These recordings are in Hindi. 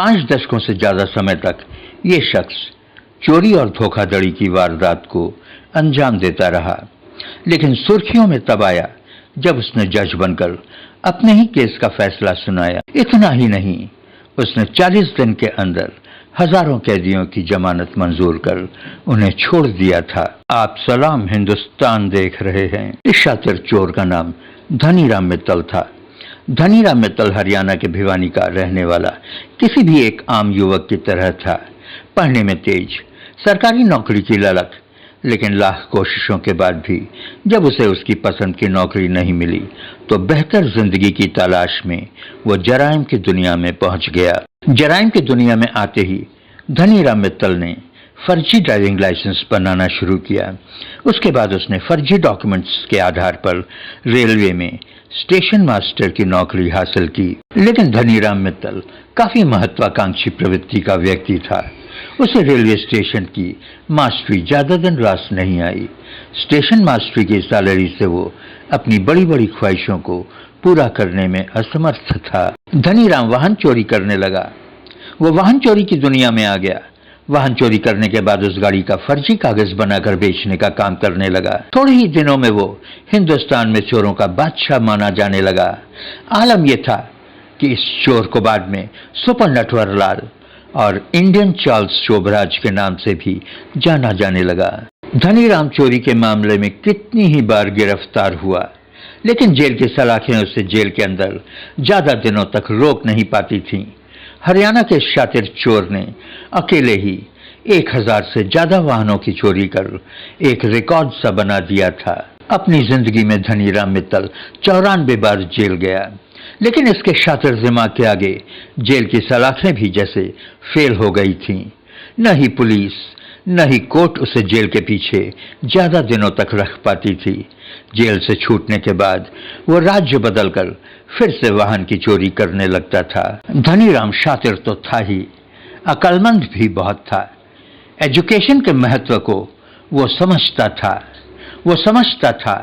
5 दशकों से ज्यादा समय तक ये शख्स चोरी और धोखाधड़ी की वारदात को अंजाम देता रहा, लेकिन सुर्खियों में तब आया जब उसने जज बनकर अपने ही केस का फैसला सुनाया। इतना ही नहीं, उसने 40 दिन के अंदर हजारों कैदियों की जमानत मंजूर कर उन्हें छोड़ दिया था। आप सलाम हिंदुस्तान देख रहे हैं। इस शातिर चोर का नाम धनीराम मित्तल था। धनीराम मित्तल हरियाणा के भिवानी का रहने वाला किसी भी एक आम युवक की तरह था। पढ़ने में तेज, सरकारी नौकरी की ललक, लेकिन लाख कोशिशों के बाद भी जब उसे उसकी पसंद की नौकरी नहीं मिली तो बेहतर जिंदगी की तलाश में वो जराइम की दुनिया में पहुंच गया। जराइम की दुनिया में आते ही धनीराम मित्तल ने फर्जी ड्राइविंग लाइसेंस बनाना शुरू किया। उसके बाद उसने फर्जी डॉक्यूमेंट्स के आधार पर रेलवे में स्टेशन मास्टर की नौकरी हासिल की। लेकिन धनीराम मित्तल काफी महत्वाकांक्षी प्रवृत्ति का व्यक्ति था। उसे रेलवे स्टेशन की मास्टरी ज्यादा दिन रास नहीं आई। स्टेशन मास्टरी की सैलरी से वो अपनी बड़ी बड़ी ख्वाहिशों को पूरा करने में असमर्थ था। धनीराम वाहन चोरी करने लगा। वो वाहन चोरी की दुनिया में आ गया। वाहन चोरी करने के बाद उस गाड़ी का फर्जी कागज बनाकर बेचने का काम करने लगा। थोड़े ही दिनों में वो हिंदुस्तान में चोरों का बादशाह माना जाने लगा। आलम यह था कि इस चोर को बाद में सुपर नटवरलाल और इंडियन चार्ल्स शोभराज के नाम से भी जाना जाने लगा। धनीराम चोरी के मामले में कितनी ही बार गिरफ्तार हुआ, लेकिन जेल की सलाखें उसे जेल के अंदर ज्यादा दिनों तक रोक नहीं पाती थीं। हरियाणा के शातिर चोर ने अकेले ही 1000 से ज्यादा वाहनों की चोरी कर एक रिकॉर्ड सा बना दिया था। अपनी जिंदगी में धनीराम मित्तल 94 बार जेल गया, लेकिन इसके शातिर दिमाग के आगे जेल की सलाखें भी जैसे फेल हो गई थीं। न ही पुलिस न ही कोर्ट उसे जेल के पीछे ज्यादा दिनों तक रख पाती थी। जेल से छूटने के बाद वो राज्य बदलकर फिर से वाहन की चोरी करने लगता था। धनीराम शातिर तो था ही, अक्लमंद भी बहुत था। एजुकेशन के महत्व को वो समझता था। वो समझता था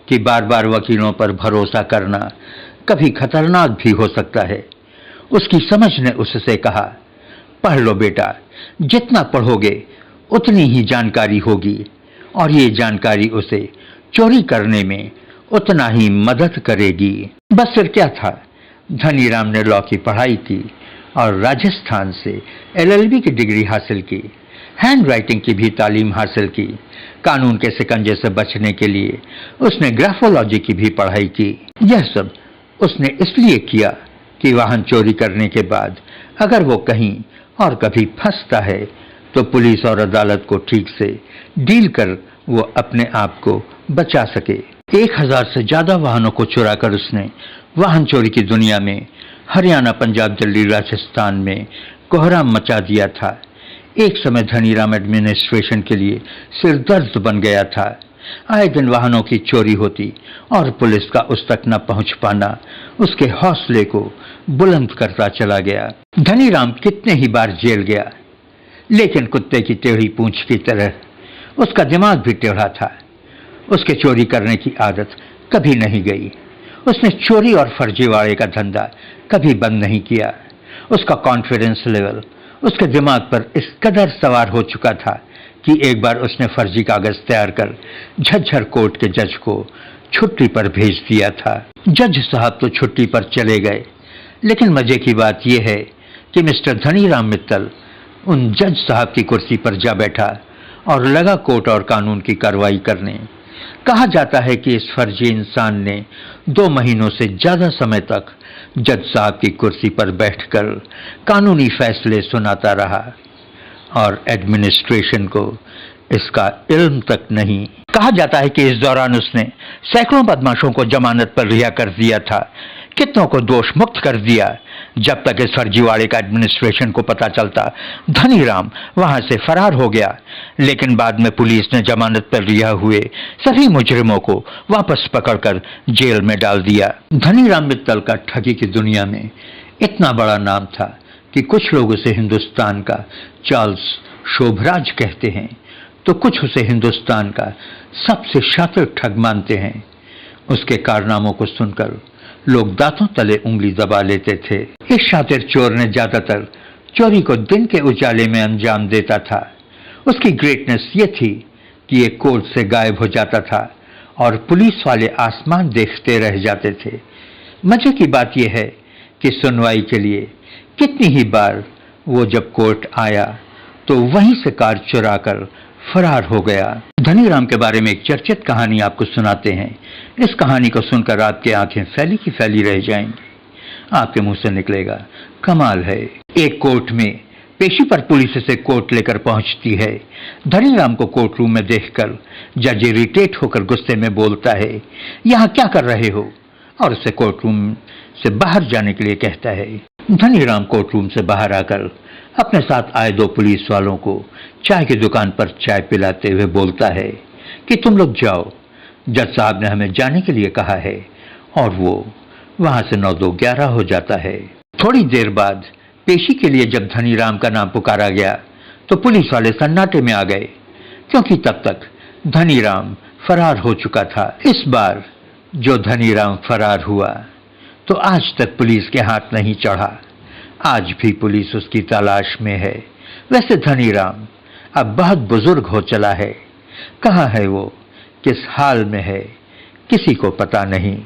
कि बार बार वकीलों पर भरोसा करना कभी खतरनाक भी हो सकता है। उसकी समझ ने उससे कहा, पढ़ लो बेटा, जितना पढ़ोगे उतनी ही जानकारी होगी और ये जानकारी उसे चोरी करने में उतना ही मदद करेगी। बस फिर क्या था, धनीराम ने लॉ की पढ़ाई की और राजस्थान से LLB की डिग्री हासिल की। हैंड राइटिंग की भी तालीम हासिल की। कानून के शिकंजे से बचने के लिए उसने ग्राफोलॉजी की भी पढ़ाई की। यह सब उसने इसलिए किया कि वाहन चोरी करने के बाद अगर वो कहीं और कभी फंसता है तो पुलिस और अदालत को ठीक से डील कर वो अपने आप को बचा सके। 1000 से ज्यादा वाहनों को चुराकर उसने वाहन चोरी की दुनिया में हरियाणा, पंजाब, दिल्ली, राजस्थान में कोहराम मचा दिया था। एक समय धनीराम एडमिनिस्ट्रेशन के लिए सिरदर्द बन गया था। आए दिन वाहनों की चोरी होती और पुलिस का उस तक न पहुंच पाना उसके हौसले को बुलंद करता चला गया। धनीराम कितने ही बार जेल गया, लेकिन कुत्ते की टेढ़ी पूंछ की तरह उसका दिमाग भी टेढ़ा था। उसके चोरी करने की आदत कभी नहीं गई। उसने चोरी और फर्जीवाड़े का धंधा कभी बंद नहीं किया। उसका कॉन्फिडेंस लेवल उसके दिमाग पर इस कदर सवार हो चुका था कि एक बार उसने फर्जी कागज तैयार कर झज्जर कोर्ट के जज को छुट्टी पर भेज दिया था। जज साहब तो छुट्टी पर चले गए, लेकिन मजे की बात यह है कि मिस्टर धनीराम मित्तल उन जज साहब की कुर्सी पर जा बैठा और लगा कोर्ट और कानून की कार्रवाई करने। कहा जाता है कि इस फर्जी इंसान ने 2 महीनों से ज्यादा समय तक जज साहब की कुर्सी पर बैठकर कानूनी फैसले सुनाता रहा और एडमिनिस्ट्रेशन को इसका इल्म तक नहीं। कहा जाता है कि इस दौरान उसने सैकड़ों बदमाशों को जमानत पर रिहा कर दिया था, कितनों को दोष मुक्त कर दिया। जब तक इस फर्जीवाड़े का एडमिनिस्ट्रेशन को पता चलता, धनीराम वहां से फरार हो गया। लेकिन बाद में पुलिस ने जमानत पर रिहा हुए सभी मुजरिमों को वापस पकड़कर जेल में डाल दिया। धनीराम मित्तल का ठगी की दुनिया में इतना बड़ा नाम था कि कुछ लोग उसे हिंदुस्तान का चार्ल्स शोभराज कहते हैं, तो कुछ उसे हिंदुस्तान का सबसे शातिर ठग मानते हैं। उसके कारनामों को सुनकर लोग दांतों तले उंगली दबा लेते थे। इस शातिर चोर ने ज्यादातर चोरी को दिन के उजाले में अंजाम देता था। उसकी ग्रेटनेस ये थी कि ये कोर्ट से गायब हो जाता था और पुलिस वाले आसमान देखते रह जाते थे। मजे की बात यह है कि सुनवाई के लिए कितनी ही बार वो जब कोर्ट आया तो वहीं से कार चुराकर फरार हो गया। धनीराम के बारे में एक चर्चित कहानी आपको सुनाते हैं। इस कहानी को सुनकर आपकी आंखें फैली की फैली रह जाएंगी। आपके मुंह से निकलेगा, कमाल है। एक कोर्ट में पेशी पर पुलिस से कोर्ट लेकर पहुंचती है। धनीराम को कोर्ट रूम में देखकर जज इरिटेट होकर गुस्से में बोलता है, यहाँ क्या कर रहे हो, और उसे कोर्ट रूम से बाहर जाने के लिए कहता है। धनीराम कोर्ट रूम से बाहर आकर अपने साथ आए दो पुलिस वालों को चाय की दुकान पर चाय पिलाते हुए बोलता है कि तुम लोग जाओ, जज साहब ने हमें जाने के लिए कहा है। और वो वहां से 9-2-11 हो जाता है। थोड़ी देर बाद पेशी के लिए जब धनीराम का नाम पुकारा गया तो पुलिस वाले सन्नाटे में आ गए, क्योंकि तब तक धनीराम फरार हो चुका था। इस बार जो धनीराम फरार हुआ तो आज तक पुलिस के हाथ नहीं चढ़ा। आज भी पुलिस उसकी तलाश में है। वैसे धनीराम अब बहुत बुजुर्ग हो चला है। कहाँ है वो, किस हाल में है, किसी को पता नहीं।